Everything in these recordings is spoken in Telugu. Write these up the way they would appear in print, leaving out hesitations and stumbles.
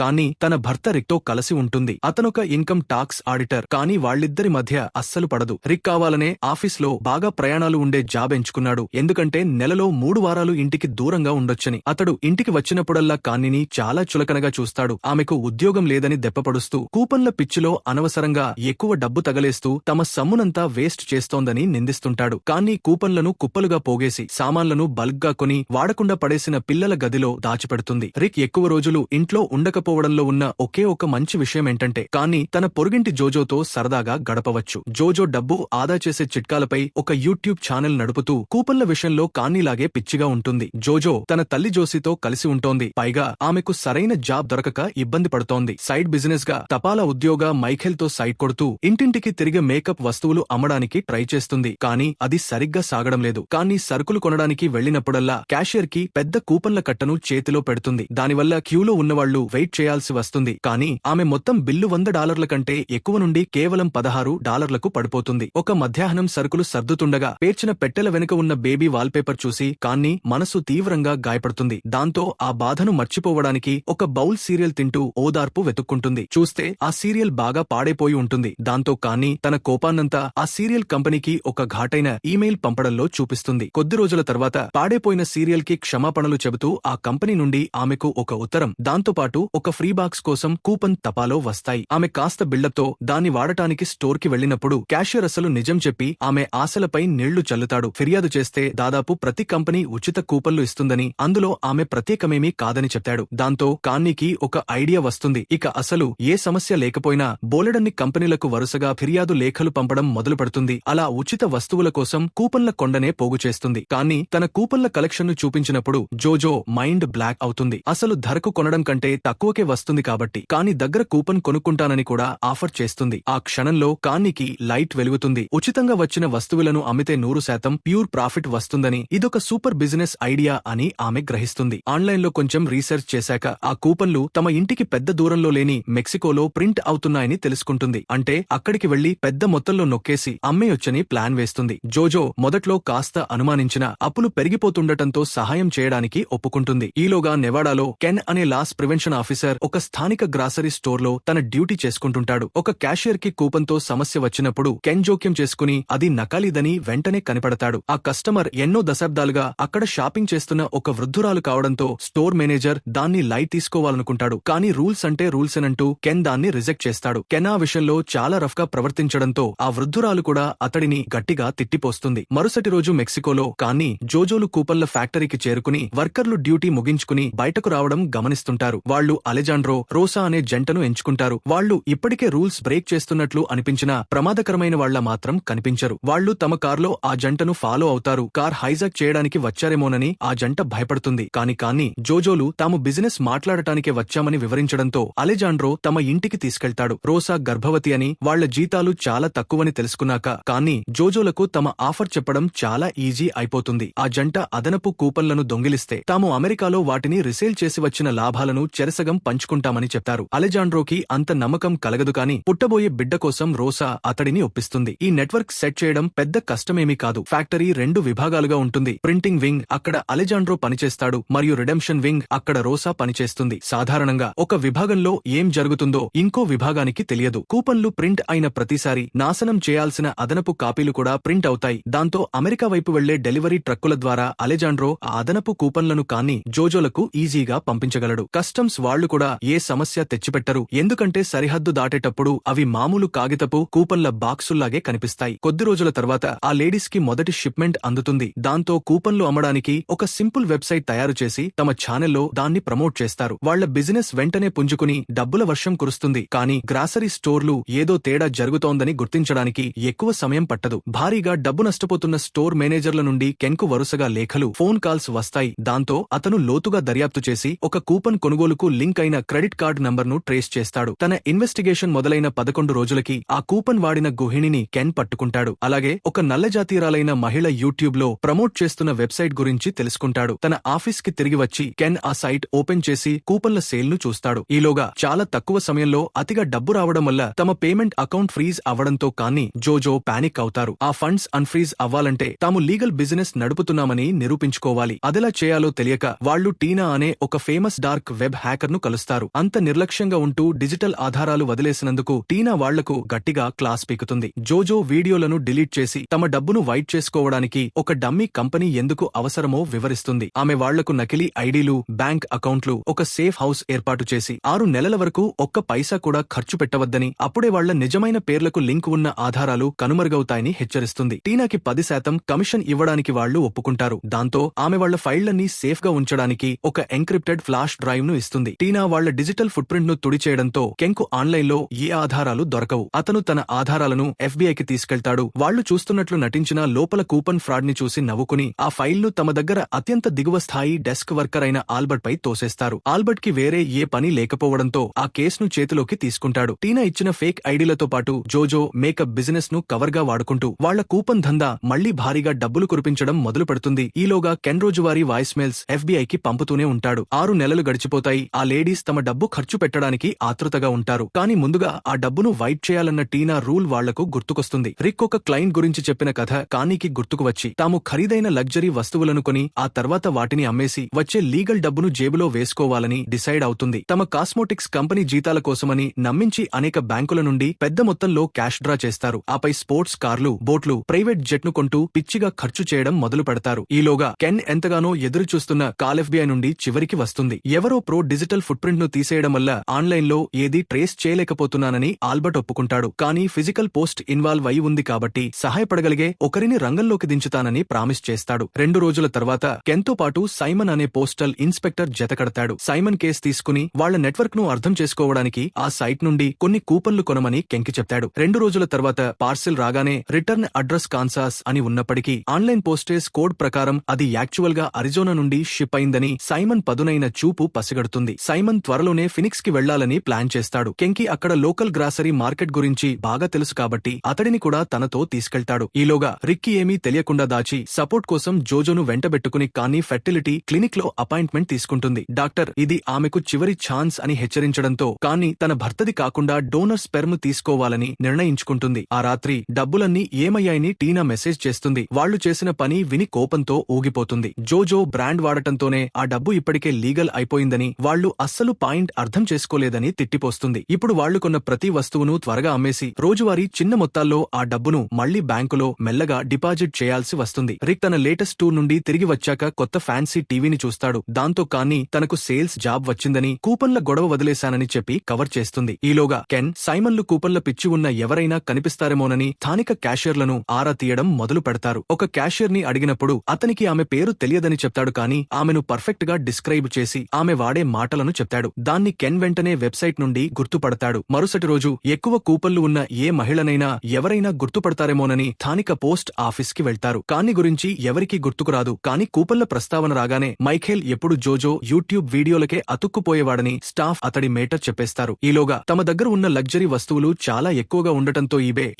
కానీ తన భర్త రిక్ తో కలిసి ఉంటుంది. అతనొక ఇన్కమ్ టాక్స్ ఆడిటర్, కానీ వాళ్ళిద్దరి మధ్య అస్సలు పడదు. రిక్ కావాలనే ఆఫీస్లో బాగా ప్రయాణాలు ఉండే జాబ్ ఎంచుకున్నాడు, ఎందుకంటే నెలలో 3 వారాలు ఇంటికి దూరంగా ఉండొచ్చని. అతడు ఇంటికి వచ్చినప్పుడల్లా కాన్నీని చాలా చులకనగా చూస్తాడు. ఆమెకు ఉద్యోగం లేదని దెప్పపడుస్తూ, కూపన్ల పిచ్చిలో అనవసరంగా ఎక్కువ డబ్బు తగలేస్తూ తమ సమ్మునంతా వేస్ట్ చేస్తోందని నిందిస్తుంటాడు. కానీ కూపన్లను కుప్పలుగా పోగేసి సామాన్లను బల్క్గా కొని వాడకుండా పడేసిన పిల్లల గదిలో దాచిపెడుతుంది. రిక్ ఎక్కువ రోజులు ఇంట్లో ఉండకపోవడంలో ఉన్న ఒకే ఒక మంచి విషయమేంటంటే, కానీ తన పొరుగింటి జోజోతో సరదాగా గడపవచ్చు. జోజో డబ్బు ఆదా చేసే చిట్కాలపై ఒక యూట్యూబ్ ఛానల్ నడుపుతూ కూపన్ల విషయంలో కాన్నీలాగే పిచ్చిగా ఉంటుంది. జోజో తన తల్లి జోసితో కలిసి ఉంటోంది, పైగా ఆమెకు సరైన జాబ్ దొరకక ఇబ్బంది పడుతోంది. సైడ్ బిజినెస్ గా తపాలా ఉద్యోగ మైఖేల్ తో సైడ్ కొడుతూ ఇంటింటికి తిరిగే మేకప్ వస్తువులు అమ్మడానికి ట్రై చేస్తుంది. కానీ అది సరిగ్గా సాగడం లేదు. కానీ సరుకులు కొనడానికి వెళ్లినప్పుడల్లా క్యాషియర్ కి పెద్ద కూపన్ల కట్టను చేతిలో పెడుతుంది. దానివల్ల క్యూలో ఉన్నవాళ్లు వెయిట్ చేయాల్సి వస్తుంది. కానీ ఆమె మొత్తం బిల్లు $100 కంటే ఎక్కువ నుండి కేవలం $16కు పడిపోతుంది. ఒక మధ్యాహ్నం సరుకులు సర్దుతుండగా పేర్చిన పెట్టెల వెనుక ఉన్న బేబీ వాల్పేపర్ చూసి కాన్ని మనసు తీవ్రంగా గాయపడుతుంది. దాంతో ఆ బాధను మర్చిపోవడానికి ఒక బౌల్ సీరియల్ తింటూ ఓదార్పు వెతుక్కుంటుంది. చూస్తే ఆ సీరియల్ బాగా పాడైపోయి ఉంటుంది. దాంతో కాన్ని తన కోపాన్నంతా ఆ సీరియల్ కంపెనీకి ఒక ఘాటైన ఈమెయిల్ పంపడంలో చూపిస్తుంది. కొద్ది రోజుల తర్వాత పాడైపోయిన సీరియల్ కి క్షమాపణలు చెబుతూ ఆ కంపెనీ నుండి ఆమెకు ఒక ఉత్తరం, దాంతోపాటు ఒక ఫ్రీ బాక్స్ కోసం కూపన్ తపాలో వస్తాయి. ఆమె కాస్త బిల్డప్ తో దాన్ని వాడటానికి స్టోర్ కి వెళ్లినప్పుడు క్యాషియర్ అసలు నిజం చెప్పి ఆమె ఆశలపై నీళ్లు చల్లుతాడు. ఫిర్యాదు చేస్తే దాదాపు ప్రతి కంపెనీ ఉచిత కూపన్లు ఇస్తుందని, అందులో ఆమె ప్రత్యేకమేమీ కాదని చెప్తాడు. దాంతో కాన్నీకి ఒక ఐడియా వస్తుంది. ఇక అసలు ఏ సమస్య లేకపోయినా బోలెడన్ని కంపెనీలకు వరుసగా ఫిర్యాదు లేఖలు పంపడం మొదలుపెడుతుంది. అలా ఉచిత వస్తువుల కోసం కూపన్ల కొండనే పోగు చేస్తుంది. కానీ తన కూపన్ల కలెక్షన్ను చూపించినప్పుడు జోజో మైండ్ బ్లాక్ అవుతుంది. అసలు ధరకు కొనడం కంటే తక్కువకే వస్తుంది కాబట్టి. కానీ దగ్గర కూపన్ కొనుక్కుంటానని కూడా ఆఫర్ చేస్తుంది. ఆ క్షణంలో కాన్నీకి లైట్ వెలుగుతుంది. ఉచితంగా వచ్చిన వస్తువులను అమ్మితే 100% ప్యూర్ ప్రాఫిట్ వస్తుందని, ఇదొక సూపర్ బిజినెస్ ఐడియా అని ఆమె గ్రహిస్తుంది. ఆన్లైన్లో కొంచెం రీసెర్చ్ చేశాక ఆ కూపన్లు తమ ఇంటికి పెద్ద దూరంలో లేని మెక్సికోలో ప్రింట్ అవుతున్నాయని తెలుసుకుంటుంది. అంటే అక్కడికి వెళ్లి పెద్ద మొత్తంలో నొక్కేసి అమ్మేయొచ్చని ప్లాన్ వేస్తుంది. జోజో మొదట్లో కాస్త అనుమానించినా అప్పులు పెరిగిపోతుండటంతో సహాయం చేయడానికి ఒప్పుకుంటుంది. ఈలోగా నెవాడాలో కెన్ అనే లాస్ ప్రివెన్షన్ ఆఫీసర్ ఒక స్థానిక గ్రాసరీ స్టోర్లో తన డ్యూటీ చేసుకుంటుంటాడు. ఒక క్యాషియర్ కి కూపన్తో సమస్య వచ్చినప్పుడు కెన్ జోక్యం చేసుకుని అది నకలీదని వెంటనే కనిపెడతాడు. ఆ కస్టమర్ ఎన్నో దశాబ్దాలుగా అక్కడ షాపింగ్ చేస్తున్న ఒక వృద్ధురాలు కావడంతో స్టోర్ మేనేజర్ దాన్ని లైట్ తీసుకోవాలనుకుంటాడు. కానీ రూల్స్ అంటే రూల్సేనంటూ కెన్ దాన్ని రిజెక్ట్ చేస్తాడు. కెన్ ఆ విషయంలో చాలా రఫ్ గా ప్రవర్తించడంతో ఆ వృద్ధురాలు కూడా అతడిని గట్టిగా తిట్టిపోస్తుంది. మరుసటి రోజు మెక్సికోలో కానీ జోజోలు కూపన్ల ఫ్యాక్టరీకి చేరుకుని వర్కర్లు డ్యూటీ ముగించుకుని బయటకు రావడం గమనిస్తుంటారు. వాళ్లు అలెజాండ్రో, రోసా అనే జంటను ఎంచుకుంటారు. వాళ్లు ఇప్పటికే రూల్స్ బ్రేక్ చేస్తున్నట్లు అనిపించినా ప్రమాదకరమైన వాళ్ల మాత్రం కనిపించరు. వాళ్లు తమ కార్లో ఆ జంటను ఫాలో అవుతారు. కార్ హైజాక్ చేయడానికి వచ్చారేమోనని ఆ జంట భయపడుతుంది. కానీ జోజోలు తాము బిజినెస్ మాట్లాడటానికే వచ్చామని వివరించడంతో అలెజాండ్రో తమ ఇంటికి తీసుకెళ్తాడు. రోసా గర్భవతి అని, వాళ్ల జీతాలు చాలా తక్కువని తెలుసుకున్నాక కానీ జోజోలకు తమ ఆఫర్ చెప్పడం చాలా ఈజీ అయిపోతుంది. ఆ జంట అదనపు కూపన్లను దొంగిలిస్తే తాము అమెరికాలో వాటిని రిసేల్ చేసి వచ్చిన లాభాలను చెరసగం పంచుకుంటామని చెప్తారు. అలెజాండ్రోకి అంత నమ్మకం కలగదు. కానీ పుట్టబోయే బిడ్డ కోసం రోసా అతడిని ఒప్పిస్తుంది. ఈ నెట్వర్క్ సెట్ చేయడం పెద్ద కష్టమేమీ కాదు. ఫ్యాక్టరీ 2 విభాగాలుగా ఉంటుంది. ప్రింటింగ్ వింగ్, అక్కడ అలెజాండ్రో పనిచేస్తాడు, మరియు రిడెంప్షన్ వింగ్, అక్కడ రోసా పనిచేస్తుంది. సాధారణంగా ఒక విభాగంలో ఏం జరుగుతుందో ఇంకో విభాగానికి తెలియదు. కూపన్లు ప్రింట్ అయిన ప్రతిసారి నాశనం చేయాల్సిన అదనపు కాపీలు కూడా ప్రింట్ అవుతాయి. దాంతో అమెరికా వైపు వెళ్లే డెలివరీ ట్రక్కుల ద్వారా అలెజాండ్రో ఆ అదనపు కూపన్లను కానీ జోజోలకు ఈజీగా పంపించగలడు. కస్టమ్స్ వాళ్లు కూడా ఏ సమస్య తెచ్చిపెట్టరు, ఎందుకంటే సరిహద్దు దాటేటప్పుడు అవి మామూలు కాగితపు కూపన్ల బాక్సుల్లాగే కనిపిస్తాయి. కొద్ది రోజుల తర్వాత ఆ లేడీస్ కి మొదటి షిప్మెంట్ అందుతుంది. దాంతో కూపన్లు అమ్మడానికి ఒక సింపుల్ వెబ్సైట్ తయారు చేసి తమ ఛానల్లో దాన్ని ప్రమోట్ చేస్తారు. వాళ్ల బిజినెస్ వెంటనే పుంజుకుని డబ్బుల వర్షం కురుస్తుంది. కానీ గ్రాసరీ స్టోర్లు ఏదో తేడా జరుగుతోందని గుర్తించడానికి ఎక్కువ సమయం పట్టదు. భారీగా డబ్బు నష్టపోతున్న స్టోర్ మేనేజర్ల నుండి కెన్కు వరుసగా లేఖలు, ఫోన్ కాల్స్ వస్తాయి. దాంతో అతను లోతుగా దర్యాప్తు చేసి ఒక కూపన్ కొనుగోలుకు లింక్ అయిన క్రెడిట్ కార్డ్ నంబర్ను ట్రేస్ చేస్తాడు. తన ఇన్వెస్టిగేషన్ మొదలైన 11 రోజులకి ఆ కూపన్ వాడిన గృహిణిని కెన్ పట్టుకుంటాడు. అలాగే ఒక నల్లజాతీయురాలైన మహిళ యూట్యూబ్ లో ప్రమోట్ చేస్తున్న వెబ్సైట్ గురించి తెలుసుకుంటాడు. తన ఆఫీస్ కి తిరిగి వచ్చి కెన్ ఆ సైట్ ఓపెన్ చేసి కూపన్ల సేల్ ను చూస్తాడు. ఈలోగా చాలా తక్కువ సమయంలో అతిగా డబ్బు రావడం వల్ల తమ పేమెంట్ అకౌంట్ ఫ్రీజ్ అవ్వడంతో కానీ జోజో పానిక్ అవుతారు. ఆ ఫండ్స్ అన్ఫ్రీజ్ అవ్వాలంటే తాము లీగల్ బిజినెస్ నడుపుతున్నామని నిరూపించుకోవాలి. అదెలా చేయాలో తెలియక వాళ్లు టీనా అనే ఒక ఫేమస్ డార్క్ వెబ్ హ్యాకర్ ను కలుస్తారు. అంత నిర్లక్ష్యంగా ఉంటూ డిజిటల్ ఆధారాలు వదిలేసినందుకు టీనా వాళ్లకు గట్టిగా క్లాస్ పీకుతుంది. జోజో వీడియోలను డిలీట్ చేసి తమ డబ్బును వైట్ చేసుకోవడానికి ఒక డమ్మీ కంపెనీ ఎందుకు అవసరమో వివరిస్తుంది. ఆమె వాళ్లకు నకిలీ ఐడీలు, బ్యాంక్ అకౌంట్లు, ఒక సేఫ్ హౌస్ ఏర్పాటు చేసి 6 నెలల వరకు ఒక్క పైసా కూడా ఖర్చు పెట్టవద్దని, అప్పుడే వాళ్ల నిజమైన పేర్లకు లింక్ ఉన్న ఆధారాలు కనుమరుగవుతాయని హెచ్చరిస్తుంది. టీనాకి 10% కమిషన్ ఇవ్వడానికి వాళ్లు ఒప్పుకుంటారు. దాంతో ఆమె వాళ్ల ఫైళ్లన్నీ సేఫ్ గా ఉంచడానికి ఒక ఎంక్రిప్టెడ్ ఫ్లాష్ డ్రైవ్ ను ఇస్తుంది. టీనా వాళ్ల డిజిటల్ ఫుట్ ప్రింట్ ను తుడిచేయడంతో కెన్కు ఆన్లైన్లో ఏ ఆధారాలు దొరకవు. అతను తన ఆధారాలను ఎఫ్బీఐకి తీసుకెళ్తాడు. వాళ్లు చూస్తున్నట్లు నటించిన లోపల కూపన్ ఫ్రాడ్ ని చూసి నవ్వుకుని ఆ ఫైల్ ను తమ దగ్గర అత్యంత దిగువ స్థాయి డెస్క్ వర్కర్ అయిన ఆల్బర్ట్ పై తోసేస్తారు. ఆల్బర్ట్ కి వేరే ఏ పని లేకపోవడంతో ఆ కేసును చేతిలోకి తీసుకుంటాడు. టీనా ఇచ్చిన ఫేక్ ఐడీలతో పాటు జోజో మేకప్ బిజినెస్ ను కవర్ గా వాడుకుంటూ వాళ్ల కూపన్ దందా మళ్లీ భారీగా డబ్బులు కురిపించడం మొదలు పెడుతుంది. ఈలోగా కెన్ రోజువారీ వాయిస్ మెయిల్స్ ఎఫ్బీఐకి పంపుతూనే ఉంటాడు. 6 నెలలు గడిచిపోతాయి. ఆ లేడీస్ తమ డబ్బు ఖర్చు పెట్టడానికి ఆతృతగా ఉంటారు. కానీ ముందుగా ఆ డబ్బును వైట్ చేయాలన్న టీనా రూల్ వాళ్లకు గుర్తుకొస్తుంది. రిక్ ఒక క్లయింట్ గురించి చెప్పిన కథ కానీకి గుర్తుకు వచ్చి తాము ఖరీదైన లగ్జరీ వస్తువులను కొని ఆ తర్వాత వాటిని అమ్మేసి వచ్చే లీగల్ డబ్బును జేబులో వేసుకోవాలని డిసైడ్ అవుతుంది. తమ కాస్మోటిక్స్ కంపెనీ జీతాల కోసమని నమ్మించి అనేక బ్యాంకుల నుండి పెద్ద మొత్తంలో క్యాష్ డ్రా చేస్తారు. ఆపై స్పోర్ట్స్ కార్లు, బోట్లు, ప్రైవేట్ జెట్ ను కొంటూ పిచ్చిగా ఖర్చు చేయడం మొదలు పెడతారు. ఈలోగా కెన్ ఎంతగానో ఎదురుచూస్తున్న కాల్ ఎఫ్బీఐ నుండి చివరికి వస్తుంది. ఎవరో ప్రో డిజిటల్ ఫుట్ ప్రింట్ ను తీసేయడం వల్ల ఆన్లైన్ లో ఏదీ ట్రేస్ చేయలేకపోతున్నానని ఆల్బర్ట్ ఒప్పుకుంటాడు. కానీ ఫిజికల్ పోస్ట్ ఇన్వాల్వ్ అయి ఉంది కాబట్టి సహాయపడగలిగే ఒకరిని రంగంలోకి దించుతానని ప్రామిస్ చేస్తాడు. 2 రోజుల తర్వాత కెన్ తో పాటు సైమన్ అనే పోస్టల్ ఇన్స్పెక్టర్ జతకడతాడు. సైమన్ కేస్ తీసుకుని వాళ్ల నెట్వర్క్ ను అర్థం చేసుకోవడానికి ఆ సైట్ నుండి కొన్ని కూపన్లు కొనమని కెన్కి చెప్తాడు. 2 రోజుల తర్వాత పార్సిల్ రాగానే రిటర్న్ అడ్రస్ కాన్సాస్ అని ఉన్నప్పటికీ ఆన్లైన్ పోస్టేజ్ కోడ్ ప్రకారం అది యాక్చువల్ గా అరిజోనా నుండి షిప్ అయిందని సైమన్ పదునైన చూపు పసిగడుతుంది. సైమన్ త్వరలోనే ఫినిక్స్ కి వెళ్లాలని ప్లాన్ చేస్తాడు. కెన్కి అక్కడ లోకల్ గ్రాసరీ మార్కెట్ గురించి బాగా తెలుసు కాబట్టి అతడిని కూడా తనతో తీసుకెళ్తాడు. ఈలోగా రిక్కి ఏమీ తెలియకుండా దాచి సపోర్ట్ కోసం జోజోను వెంటబెట్టుకుని కానీ ఫెర్టిలిటీ క్లినిక్ లో అపాయింట్మెంట్ తీసుకుంటుంది. డాక్టర్ ఇది ఆమెకు చివరి ఛాన్స్ అని హెచ్చరించడంతో కానీ తన భర్తది కాకుండా డోనర్ స్పెర్మ్ తీసుకోవాలని నిర్ణయించుకుంటుంది. ఆ రాత్రి డబ్బులన్నీ ఏమయ్యాయని టీనా మెసేజ్ చేస్తుంది. వాళ్లు చేసిన పని విని కోపంతో ఊగిపోతుంది. జోజో బ్రాండ్ వాడటంతోనే ఆ డబ్బు ఇప్పటికే లీగల్ అయిపోయిందని, వాళ్లు అస్సలు పాయింట్ అర్థం చేసుకోలేదని తిట్టిపోస్తుంది. ఇప్పుడు వాళ్లు కొన్న ప్రతి వస్తువును త్వరగా అమ్మేసి రోజువారీ చిన్న మొత్తాల్లో ఆ డబ్బును మళ్లీ బ్యాంకులో మెల్లగా డిపాజిట్ చేయాల్సి వస్తుంది. రిక్ తన లేటెస్ట్ టూర్ నుండి తిరిగి వచ్చాక కొత్త ఫ్యాన్సీ టీవీని చూస్తాడు. దాంతో కానీ తనకు సేల్స్ జాబ్ వచ్చిందని, కూపన్ల గొడవ వదిలేశానని చెప్పి కవర్ చేస్తుంది. ఈలోగా కెన్ సైమన్లు కూపన్ల పిచ్చి ఉన్న ఎవరైనా కనిపిస్తారేమోనని స్థానిక క్యాషియర్లను ఆరా తీయడం మొదలు పెడతారు. ఒక క్యాషియర్ ని అడిగినప్పుడు అతనికి ఆమె పేరు తెలియదని చెప్తాడు. కానీ ఆమెను పర్ఫెక్ట్ గా డిస్క్రైబ్ చేసి ఆమె వాడే మాటలను చెప్తాడు. దాన్ని కెన్ వెంటనే వెబ్సైట్ నుండి గుర్తుపడతాడు. మరుసటి రోజు ఎక్కువ కూపన్లు ఉన్న ఏ మహిళనైనా ఎవరైనా గుర్తుపడతారేమోనని స్థానిక పోస్ట్ ఆఫీస్ కి వెళ్తారు. కానీ గురించి ఎవరికీ గుర్తుకురాదు. కానీ కూపన్ల ప్రస్తావన రాగానే మైఖేల్ ఎప్పుడు జోజో యూట్యూబ్ వీడియోలకే అతుక్కుపోయేవాడని స్టాఫ్ అతడి మేటర్ చెప్పేస్తారు. ఈలోగా తమ దగ్గర ఉన్న లగ్జరీ వస్తువులు చాలా ఎక్కువగా ఉండటంతో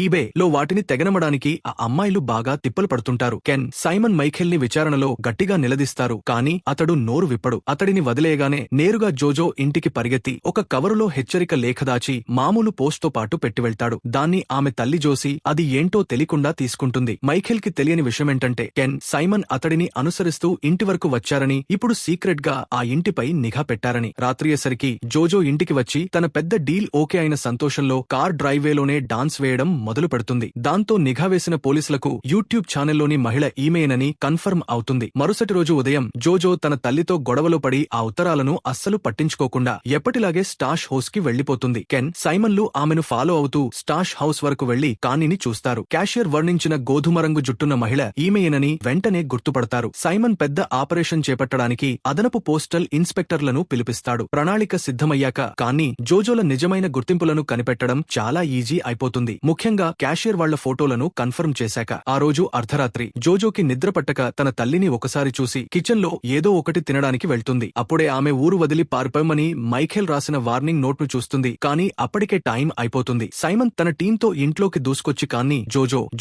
ఈబే లో వాటిని తెగనమడానికి ఆ అమ్మాయిలు బాగా తిప్పలు పడుతుంటారు. కెన్ సైమన్ మైఖేల్ ని విచారణలో గట్టిగా నిలదీస్తారు. కానీ అతడు నోరు విప్పడు. అతడిని వదిలేయగానే నేరుగా జోజో ఇంటికి పరిగెత్తి ఒక కవరులో హెచ్చరిక లేఖ దాచి మామూలు పోస్ట్ తో పాటు పెట్టి వెళ్తాడు. దాన్ని ఆమె తల్లి జోసి అది ఏంటో తెలియకుండా తీసుకుంటుంది. మైఖేల్ కి తెలియని విషయమేంటంటే కెన్ సైమన్ అతడిని అనుసరిస్తూ ఇంటి వరకు వచ్చారని, ఇప్పుడు సీక్రెట్ గా ఆ ఇంటిపై నిఘా పెట్టారని. రాత్రియసరికి జోజో ఇంటికి వచ్చి తన పెద్ద డీల్ ఓకే అయిన సంతోషంలో కార్ డ్రైవేలోనే డాన్స్ వేయడం మొదలు పెడుతుంది. దాంతో నిఘా వేసిన పోలీసులకు యూట్యూబ్ ఛానల్లోని మహిళ ఈమెనని కన్ఫర్మ్ అవుతుంది. మరుసటి రోజు ఉదయం జోజో తన తల్లితో గొడవలో పడి ఆ ఉత్తరాలను అస్సలు పట్టించుకోకుండా ఎప్పటిలాగే స్టాష్ హౌస్ కి వెళ్లిపోతుంది. కెన్ సైమన్లు ఆమెను ఫాలో అవుతూ స్టాష్ హౌస్ వరకు వెళ్లి కానీని చూస్తారు. క్యాషియర్ వర్ణించిన గోధుమ రంగు జుట్టున్న మహిళ ఈమెయేనని వెంటనే గుర్తుపడతారు. సైమన్ పెద్ద ఆపరేషన్ చేపట్టడానికి అదనపు పోస్టల్ ఇన్స్పెక్టర్లను పిలిపిస్తాడు. ప్రణాళిక సిద్ధమయ్యాక కానీ జోజోల నిజమైన గుర్తింపులను కనిపెట్టడం చాలా ఈజీ అయిపోతుంది. ముఖ్యంగా క్యాషియర్ వాళ్ల ఫోటోలను కన్ఫర్మ్ చేశాక. ఆ రోజు అర్ధరాత్రి జోజోకి నిద్ర పట్టక తన తల్లిని ఒకసారి చూసి కిచెన్ లో ఏదో ఒకటి తినడానికి వెళ్తుంది. అప్పుడే ఆమె ఊరు వదిలి పారిపోమని మైఖేల్ రాసిన వార్నింగ్ నోట్ ను చూస్తుంది. కానీ అప్పటికే టైం అయిపోతుంది. సైమన్ తన టీంతో ఇంట్లోకి దూసుకొచ్చి కానీ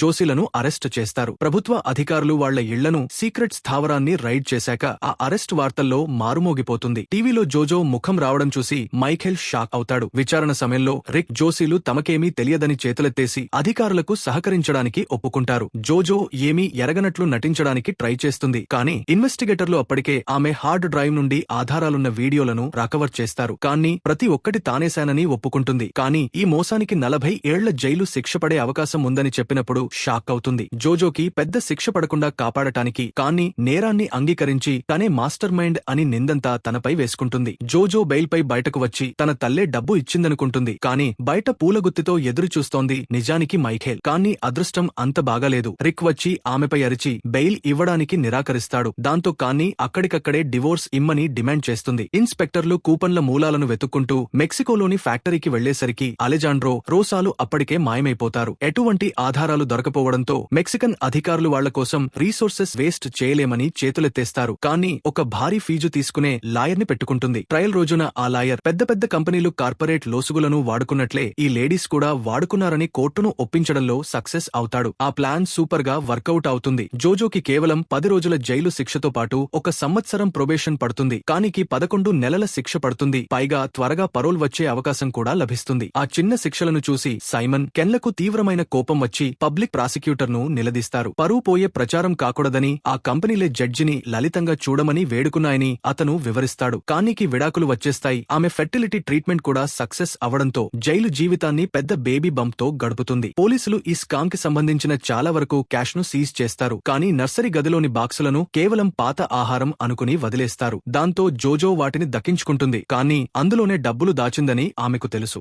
జోసీలను అరెస్ట్ చేస్తారు. ప్రభుత్వ అధికారులు వాళ్ల ఇళ్లను, సీక్రెట్ స్థావరాన్ని రైడ్ చేశాక ఆ అరెస్ట్ వార్తల్లో మారుమోగిపోతుంది. టీవీలో జోజో ముఖం రావడం చూసి మైఖేల్ షాక్ అవుతాడు. విచారణ సమయంలో రిక్ జోసీలు తమకేమీ తెలియదని చేతులెత్తేసి అధికారులకు సహకరించడానికి ఒప్పుకుంటారు. జోజో ఏమీ ఎరగనట్లు నటించడానికి ట్రై చేస్తుంది. కానీ ఇన్వెస్టిగేటర్లు అప్పటికే ఆమె హార్డ్ డ్రైవ్ నుండి ఆధారాలున్న వీడియోలను డబ్బులను రికవర్ చేస్తారు. కానీ ప్రతి ఒక్కటి తానేశానని ఒప్పుకుంటుంది. కానీ ఈ మోసానికి 40 ఏళ్ల జైలు శిక్ష పడే అవకాశం ఉందని చెప్పినప్పుడు షాక్ అవుతుంది. జోజోకి పెద్ద శిక్ష పడకుండా కాపాడటానికి కానీ నేరాన్ని అంగీకరించి తనే మాస్టర్ మైండ్ అని నిందంతా తనపై వేసుకుంటుంది. జోజో బెయిల్పై బయటకు వచ్చి తన తల్లే డబ్బు ఇచ్చిందనుకుంటుంది. కానీ బయట పూలగుత్తితో ఎదురు చూస్తోంది నిజానికి మైఖేల్. కానీ అదృష్టం అంత బాగాలేదు. రిక్ వచ్చి ఆమెపై అరిచి బెయిల్ ఇవ్వడానికి నిరాకరిస్తాడు. దాంతో కానీ అక్కడికక్కడే డివోర్స్ ఇమ్మని డిమాండ్ చేస్తుంది. ఇన్స్పెక్టర్లు కూపన్ల మూలాలను వెతుక్కుంటూ మెక్సికోలోని ఫ్యాక్టరీకి వెళ్లేసరికి అలెజాండ్రో, రోసాలు అప్పటికే మాయమైపోతారు. ఎటువంటి ఆధారాలు దొరకపోవడంతో మెక్సికన్ అధికారులు వాళ్ల కోసం రీసోర్సెస్ వేస్ట్ చేయలేమని చేతులెత్తేస్తారు. కానీ ఒక భారీ ఫీజు తీసుకునే లాయర్ని పెట్టుకుంటుంది. ట్రయల్ రోజున ఆ లాయర్ పెద్ద పెద్ద కంపెనీలు కార్పొరేట్ లోసుగులను వాడుకున్నట్లే ఈ లేడీస్ కూడా వాడుకున్నారని కోర్టును ఒప్పించడంలో సక్సెస్ అవుతాడు. ఆ ప్లాన్ సూపర్ గా వర్కౌట్ అవుతుంది. జోజోకి కేవలం 10 రోజుల జైలు శిక్షతో పాటు 1 సంవత్సరం ప్రొబేషన్ పడుతుంది. కానికి 11 నెలల శిక్ష పడుతుంది. పైగా త్వరగా పరోల్ వచ్చే అవకాశం కూడా లభిస్తుంది. ఆ చిన్న శిక్షలను చూసి సైమన్, కెన్లకు తీవ్రమైన కోపం వచ్చి పబ్లిక్ ప్రాసిక్యూటర్ ను నిలదీస్తారు. పరువు పోయే ప్రచారం కాకూడదని ఆ కంపెనీలే జడ్జిని లలితంగా చూడమని వేడుకున్నాయని అతను వివరిస్తాడు. కానికి విడాకులు వచ్చేస్తాయి. ఆమె ఫెర్టిలిటీ ట్రీట్మెంట్ కూడా సక్సెస్ అవడంతో జైలు జీవితాన్ని పెద్ద బేబీ బంప్ తో గడుపుతుంది. పోలీసులు ఈ స్కామ్ కి సంబంధించిన చాలా వరకు క్యాష్ ను సీజ్ చేస్తారు. కానీ నర్సరీ గదిలోని బాక్సులను కేవలం పాత ఆహారం అనుకుని వదిలేస్తారు. దాంతో జోజో వాటిని దక్కించుకుంటుంది. కానీ అందులోనే డబ్బులు దాచిందని ఆమెకు తెలుసు.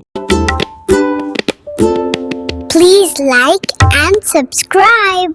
Please like and subscribe.